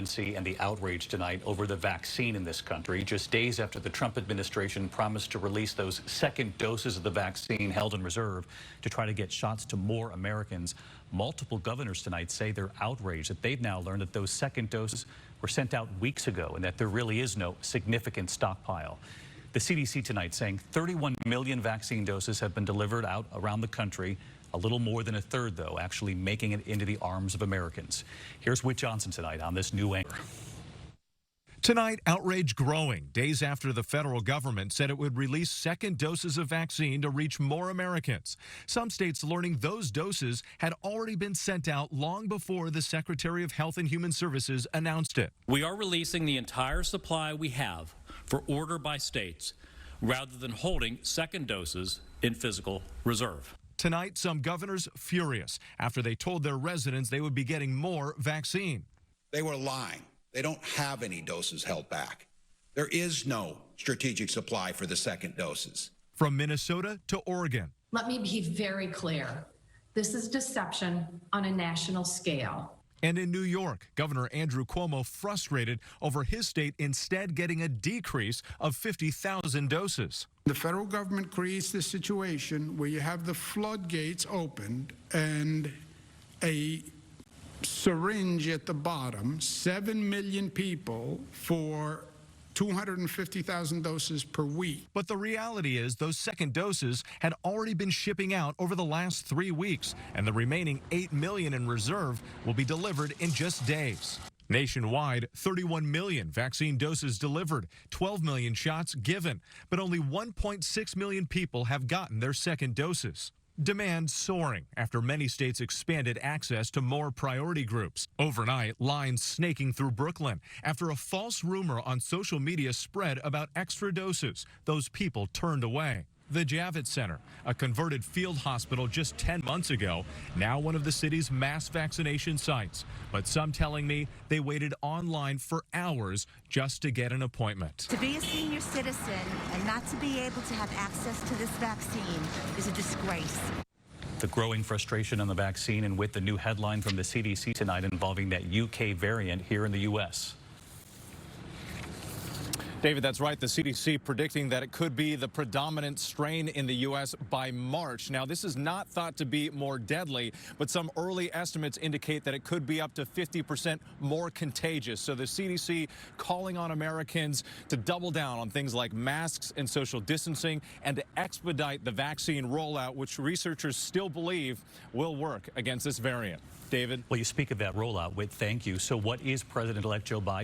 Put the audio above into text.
urgency and the outrage tonight over the vaccine in this country, just days after the Trump administration promised to release those second doses of the vaccine held in reserve to try to get shots to more Americans. Multiple governors tonight say they're outraged that they've now learned that those second doses were sent out weeks ago and that there really is no significant stockpile. The CDC tonight saying 31 million vaccine doses have been delivered out around the country. A little more than a third, though, actually making it into the arms of Americans. Here's Whit Johnson tonight on this new anchor. Tonight, outrage growing days after the federal government said it would release second doses of vaccine to reach more Americans. Some states learning those doses had already been sent out long before the Secretary of Health and Human Services announced it. We are releasing the entire supply we have for order by states rather than holding second doses in physical reserve. Tonight, some governors furious after they told their residents they would be getting more vaccine. They were lying. They don't have any doses held back. There is no strategic supply for the second doses. From Minnesota to Oregon. Let me be very clear. This is deception on a national scale. And in New York, Governor Andrew Cuomo frustrated over his state instead getting a decrease of 50,000 doses. The federal government creates this situation where you have the floodgates opened and a syringe at the bottom, 7 million people for 250,000 doses per week. But the reality is those second doses had already been shipping out over the last 3 weeks, and the remaining 8 million in reserve will be delivered in just days. Nationwide, 31 million vaccine doses delivered, 12 million shots given, but only 1.6 million people have gotten their second doses. Demand soaring after many states expanded access to more priority groups. Overnight, lines snaking through Brooklyn after a false rumor on social media spread about extra doses. Those people turned away. The Javits Center, a converted field hospital just 10 months ago, now one of the city's mass vaccination sites. But some telling me they waited online for hours just to get an appointment. To be a senior citizen and not to be able to have access to this vaccine is a disgrace. The growing frustration on the vaccine, and with the new headline from the CDC tonight involving that UK variant here in the U.S. David, that's right. The CDC predicting that it could be the predominant strain in the U.S. by March. Now, this is not thought to be more deadly, but some early estimates indicate that it could be up to 50% more contagious. So the CDC calling on Americans to double down on things like masks and social distancing and to expedite the vaccine rollout, which researchers still believe will work against this variant. David? Well, you speak of that rollout, Whit, thank you. So what is President-elect Joe Biden